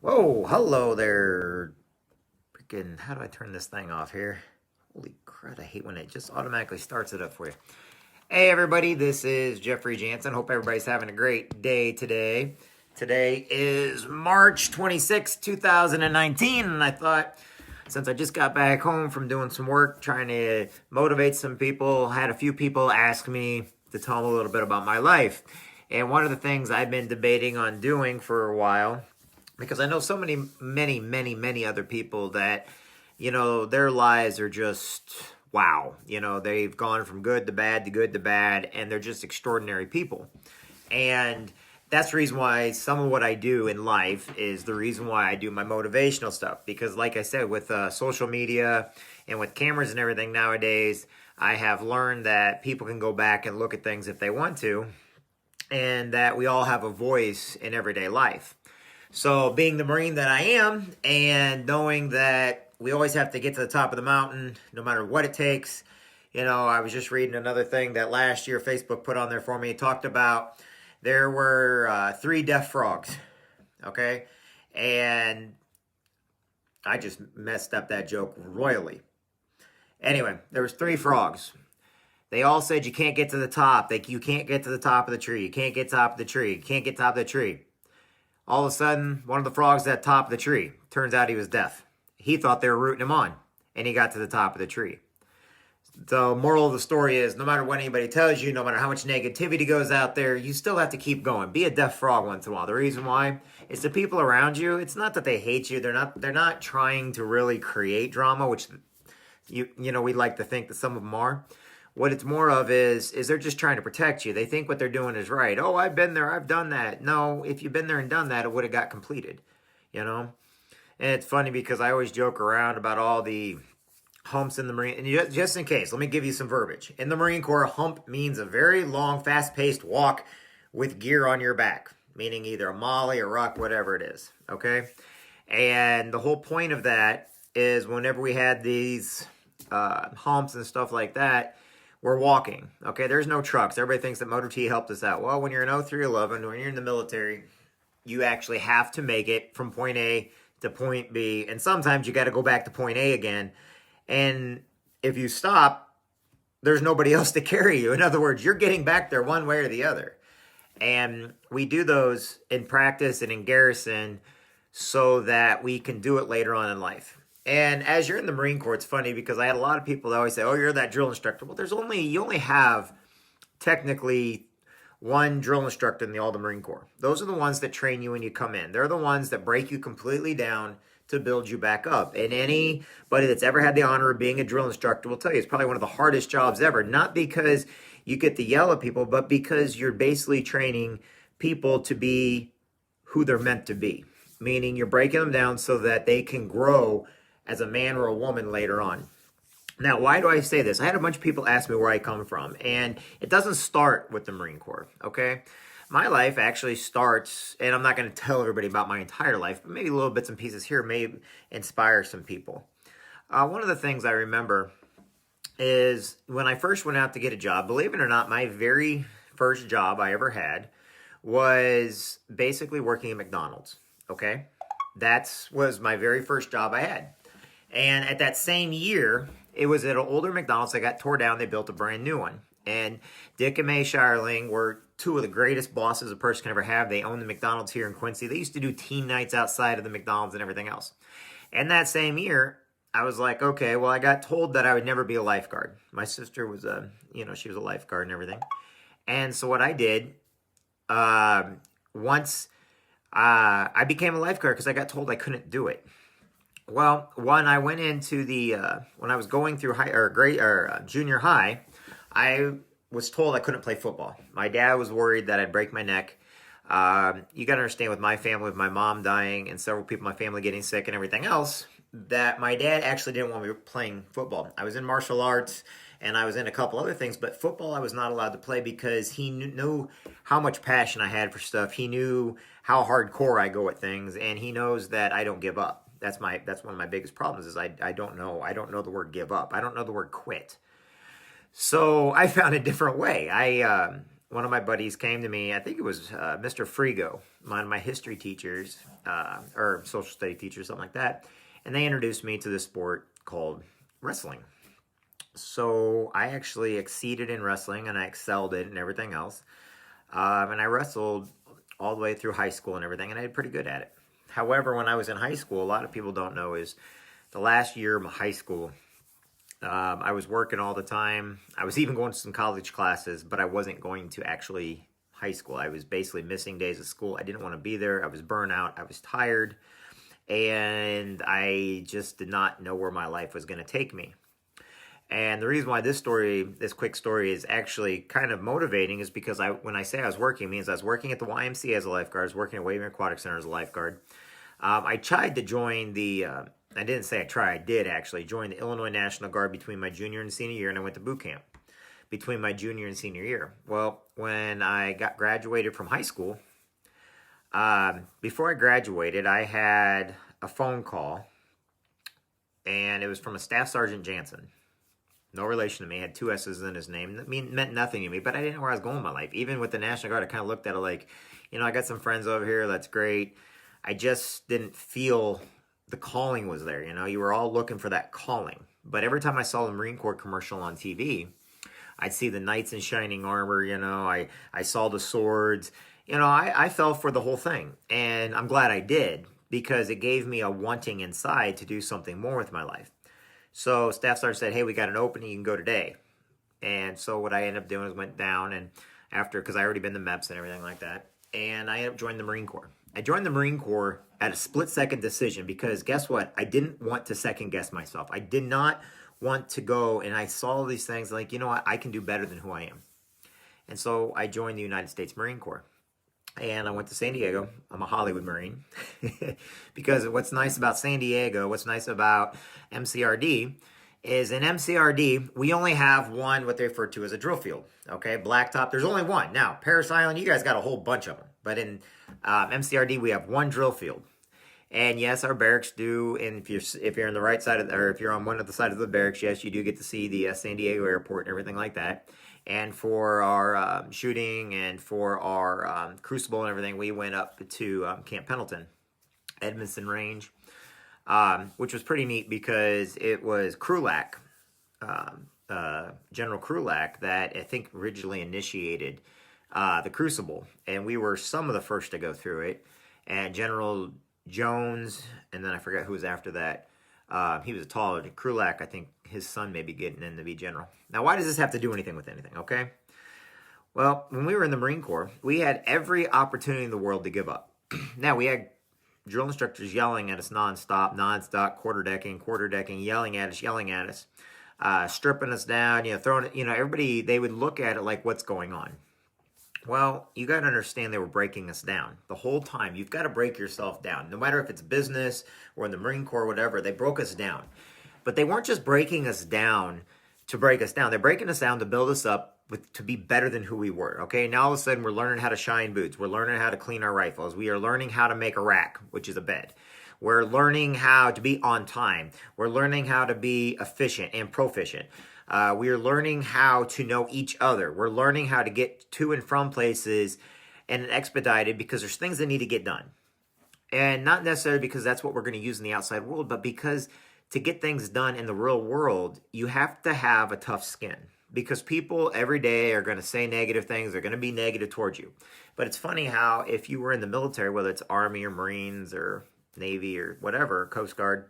Whoa, hello there. Freaking, how do I turn this thing off here? Holy crud, I hate when it just automatically starts it up for you. Hey everybody, this is Jeffrey Jansen. Hope everybody's having a great day today. Today is March 26, 2019, and I thought since I just got back home from doing some work trying to motivate some people, had a few people ask me to tell them a little bit about my life. And one of the things I've been debating on doing for a while, because I know so many other people that, their lives are just wow. They've gone from good to bad to good to bad, and they're just extraordinary people. And that's the reason why some of what I do in life is the reason why I do my motivational stuff. Because like I said, with social media and with cameras and everything nowadays, I have learned that people can go back and look at things if they want to, and that we all have a voice in everyday life. So being the Marine that I am, and knowing that we always have to get to the top of the mountain, no matter what it takes. I was just reading another thing that last year Facebook put on there for me. It talked about there were 3 deaf frogs, okay? And I just messed up that joke royally. Anyway, there was 3 frogs. They all said you can't get to the top. You can't get to the top of the tree. You can't get top of the tree. You can't get top of the tree. All of a sudden, one of the frogs at the top of the tree. Turns out he was deaf. He thought they were rooting him on, and he got to the top of the tree. The moral of the story is, no matter what anybody tells you, no matter how much negativity goes out there, you still have to keep going. Be a deaf frog once in a while. The reason why is the people around you. It's not that they hate you. They're not trying to really create drama, which we like to think that some of them are. What it's more of is they're just trying to protect you. They think what they're doing is right. Oh, I've been there. I've done that. No, if you've been there and done that, it would have got completed, And it's funny because I always joke around about all the humps in the Marine. And just in case, let me give you some verbiage. In the Marine Corps, hump means a very long, fast-paced walk with gear on your back, meaning either a molly or rock, whatever it is, okay? And the whole point of that is whenever we had these humps and stuff like that, we're walking, okay? There's no trucks. Everybody thinks that Motor T helped us out. Well, when you're in 0311, when you're in the military, you actually have to make it from point A to point B, and sometimes you got to go back to point A again. And if you stop, there's nobody else to carry you. In other words, you're getting back there one way or the other. And we do those in practice and in garrison so that we can do it later on in life. And as you're in the Marine Corps, it's funny because I had a lot of people that always say, oh, you're that drill instructor. Well, you only have technically one drill instructor in all the Marine Corps. Those are the ones that train you when you come in. They're the ones that break you completely down to build you back up. And anybody that's ever had the honor of being a drill instructor will tell you it's probably one of the hardest jobs ever. Not because you get to yell at people, but because you're basically training people to be who they're meant to be. Meaning you're breaking them down so that they can grow as a man or a woman later on. Now, why do I say this? I had a bunch of people ask me where I come from, and it doesn't start with the Marine Corps, okay? My life actually starts, and I'm not going to tell everybody about my entire life, but maybe little bits and pieces here may inspire some people. One of the things I remember is when I first went out to get a job, believe it or not, my very first job I ever had was basically working at McDonald's, okay? That was my very first job I had. And at that same year, it was at an older McDonald's that got tore down. They built a brand new one. And Dick and May Shireling were 2 of the greatest bosses a person can ever have. They owned the McDonald's here in Quincy. They used to do teen nights outside of the McDonald's and everything else. And that same year, I was like, okay, well, I got told that I would never be a lifeguard. My sister was she was a lifeguard and everything. And so what I did, once I became a lifeguard because I got told I couldn't do it. Well, when I went into when I was going through junior high, I was told I couldn't play football. My dad was worried that I'd break my neck. You got to understand, with my family, with my mom dying and several people in my family getting sick and everything else, that my dad actually didn't want me playing football. I was in martial arts and I was in a couple other things, but football I was not allowed to play because he knew how much passion I had for stuff. He knew how hardcore I go at things, and he knows that I don't give up. That's one of my biggest problems is I don't know the word give up. I don't know the word quit. So I found a different way. one of my buddies came to me. I think it was Mr. Frigo, one of my history teachers or social study teachers, something like that. And they introduced me to this sport called wrestling. So I actually exceeded in wrestling and I excelled it and everything else. And I wrestled all the way through high school and everything, and I did pretty good at it. However, when I was in high school, a lot of people don't know is the last year of high school, I was working all the time. I was even going to some college classes, but I wasn't going to actually high school. I was basically missing days of school. I didn't want to be there. I was burnt out. I was tired. And I just did not know where my life was going to take me. And the reason why this quick story is actually kind of motivating is because when I say I was working, it means I was working at the YMCA as a lifeguard. I was working at Waving Aquatic Center as a lifeguard. I tried to join I didn't say I tried, I did actually join the Illinois National Guard between my junior and senior year, and I went to boot camp between my junior and senior year. Well, when I got graduated from high school, before I graduated, I had a phone call, and it was from a Staff Sergeant Jansen. No relation to me, had two S's in his name. That meant nothing to me, but I didn't know where I was going in my life. Even with the National Guard, I kind of looked at it like, I got some friends over here, that's great. I just didn't feel the calling was there, You were all looking for that calling. But every time I saw the Marine Corps commercial on TV, I'd see the knights in shining armor, I saw the swords. I fell for the whole thing. And I'm glad I did, because it gave me a wanting inside to do something more with my life. So Staff Sergeant said, hey, we got an opening, you can go today. And so what I ended up doing is went down, and because I already been to MEPS and everything like that, and I ended up joining the Marine Corps. I joined the Marine Corps at a split-second decision because guess what? I didn't want to second-guess myself. I did not want to go, and I saw these things like, you know what? I can do better than who I am. And so I joined the United States Marine Corps. And I went to San Diego. I'm a Hollywood Marine. Because what's nice about San Diego, what's nice about MCRD, is in MCRD, we only have one, what they refer to as a drill field. Okay, blacktop, there's only one. Now, Parris Island, you guys got a whole bunch of them. But in MCRD, we have one drill field. And yes, our barracks do, and if you're on the right side of, or if you're on one of the sides of the barracks, yes, you do get to see the San Diego airport and everything like that. And for our shooting and for our crucible and everything, we went up to Camp Pendleton, Edmondson Range, which was pretty neat because it was Krulak, General Krulak, that I think originally initiated the crucible. And we were some of the first to go through it. And General Jones, and then I forgot who was after that. He was taller. Krulak, I think his son may be getting in to be general. Now, why does this have to do anything with anything, okay? Well, when we were in the Marine Corps, we had every opportunity in the world to give up. Now, we had drill instructors yelling at us nonstop, quarter decking, yelling at us, stripping us down, throwing it, everybody, they would look at it like, what's going on? Well, you got to understand they were breaking us down the whole time. You've got to break yourself down. No matter if it's business or in the Marine Corps or whatever, they broke us down. But they weren't just breaking us down to break us down. They're breaking us down to build us up to be better than who we were. Okay, now all of a sudden we're learning how to shine boots. We're learning how to clean our rifles. We are learning how to make a rack, which is a bed. We're learning how to be on time. We're learning how to be efficient and proficient. We are learning how to know each other. We're learning how to get to and from places and expedited because there's things that need to get done. And not necessarily because that's what we're going to use in the outside world, but because to get things done in the real world, you have to have a tough skin. Because people every day are going to say negative things. They're going to be negative towards you. But it's funny how if you were in the military, whether it's Army or Marines or Navy or whatever, Coast Guard,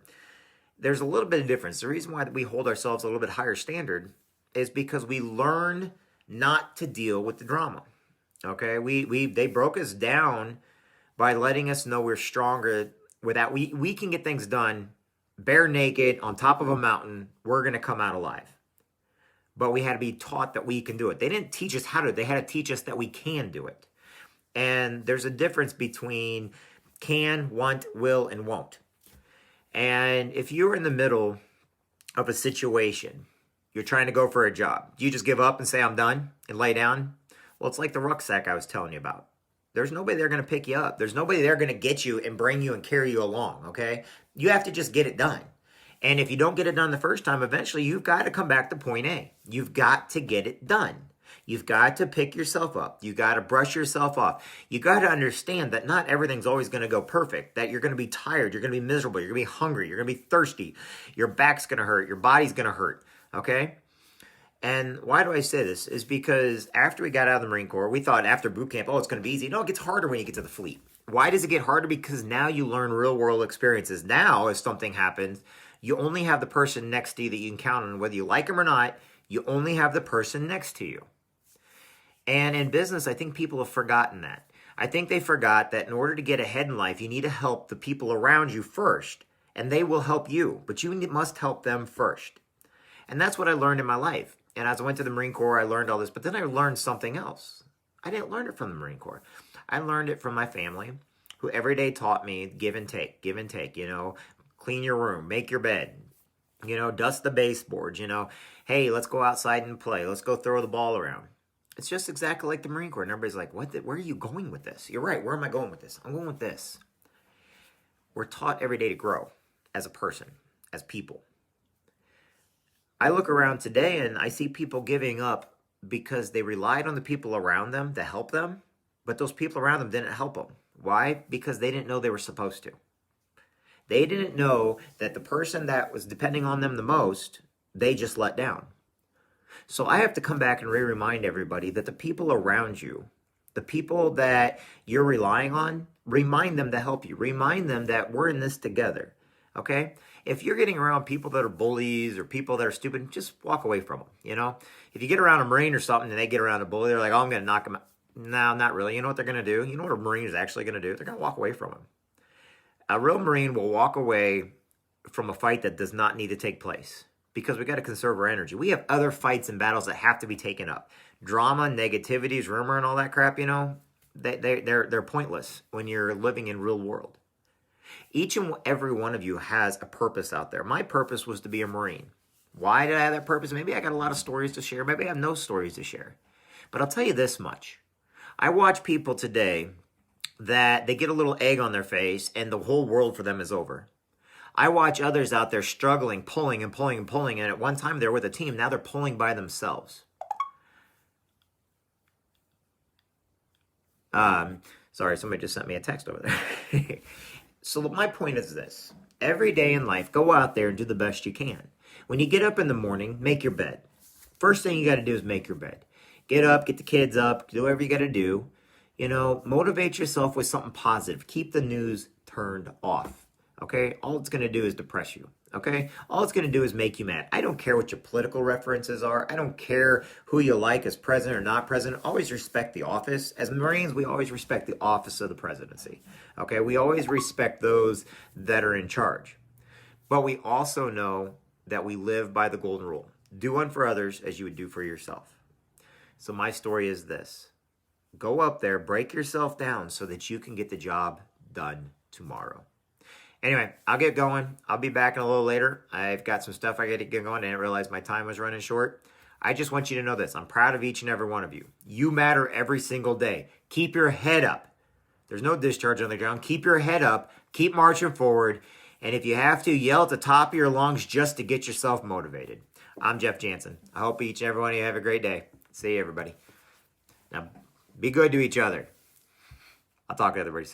there's a little bit of difference. The reason why we hold ourselves a little bit higher standard is because we learn not to deal with the drama. Okay, they broke us down by letting us know we're stronger. Without we can get things done bare naked on top of a mountain. We're going to come out alive. But we had to be taught that we can do it. They didn't teach us how to. They had to teach us that we can do it. And there's a difference between can, want, will, and won't. And if you're in the middle of a situation, you're trying to go for a job, do you just give up and say, I'm done, and lay down? Well, it's like the rucksack I was telling you about. There's nobody there going to pick you up. There's nobody there going to get you and bring you and carry you along, okay? You have to just get it done. And if you don't get it done the first time, eventually you've got to come back to point A. You've got to get it done. You've got to pick yourself up. You got to brush yourself off. You got to understand that not everything's always going to go perfect, that you're going to be tired, you're going to be miserable, you're going to be hungry, you're going to be thirsty, your back's going to hurt, your body's going to hurt, okay? And why do I say this? Is because after we got out of the Marine Corps, we thought after boot camp, oh, it's going to be easy. No, it gets harder when you get to the fleet. Why does it get harder? Because now you learn real world experiences. Now, if something happens, you only have the person next to you that you can count on. Whether you like them or not, you only have the person next to you. And in business, I think people have forgotten that. I think they forgot that in order to get ahead in life, you need to help the people around you first, and they will help you, but you must help them first. And that's what I learned in my life. And as I went to the Marine Corps, I learned all this, but then I learned something else. I didn't learn it from the Marine Corps. I learned it from my family, who every day taught me give and take, clean your room, make your bed, dust the baseboards, hey, let's go outside and play. Let's go throw the ball around. It's just exactly like the Marine Corps. And everybody's like, where are you going with this? You're right. Where am I going with this? I'm going with this. We're taught every day to grow as a person, as people. I look around today and I see people giving up because they relied on the people around them to help them, but those people around them didn't help them. Why? Because they didn't know they were supposed to. They didn't know that the person that was depending on them the most, they just let down. So I have to come back and remind everybody that the people around you, the people that you're relying on, remind them to help you. Remind them that we're in this together, okay? If you're getting around people that are bullies or people that are stupid, just walk away from them, If you get around a Marine or something and they get around a bully, they're like, oh, I'm going to knock them out. No, not really. You know what they're going to do? You know what a Marine is actually going to do? They're going to walk away from them. A real Marine will walk away from a fight that does not need to take place because we got to conserve our energy. We have other fights and battles that have to be taken up. Drama, negativities, rumor, and all that crap, they're pointless when you're living in real world. Each and every one of you has a purpose out there. My purpose was to be a Marine. Why did I have that purpose? Maybe I got a lot of stories to share. Maybe I have no stories to share. But I'll tell you this much. I watch people today that they get a little egg on their face and the whole world for them is over. I watch others out there struggling, pulling and pulling and pulling, and at one time they're with a team. Now they're pulling by themselves. Sorry, somebody just sent me a text over there. So my point is this. Every day in life, go out there and do the best you can. When you get up in the morning, make your bed. First thing you got to do is make your bed. Get up, get the kids up, do whatever you got to do. Motivate yourself with something positive. Keep the news turned off, okay? All it's going to do is depress you, okay? All it's going to do is make you mad. I don't care what your political references are. I don't care who you like as president or not president. Always respect the office. As Marines, we always respect the office of the presidency, okay? We always respect those that are in charge. But we also know that we live by the golden rule. Do unto others as you would do for yourself. So my story is this. Go up there, break yourself down so that you can get the job done tomorrow. Anyway, I'll get going. I'll be back in a little later. I've got some stuff I got to get going. I didn't realize my time was running short. I just want you to know this. I'm proud of each and every one of you. You matter every single day. Keep your head up. There's no discharge on the ground. Keep your head up. Keep marching forward. And if you have to, yell at the top of your lungs just to get yourself motivated. I'm Jeff Jansen. I hope each and every one of you have a great day. See you, everybody. Now, be good to each other. I'll talk to everybody soon.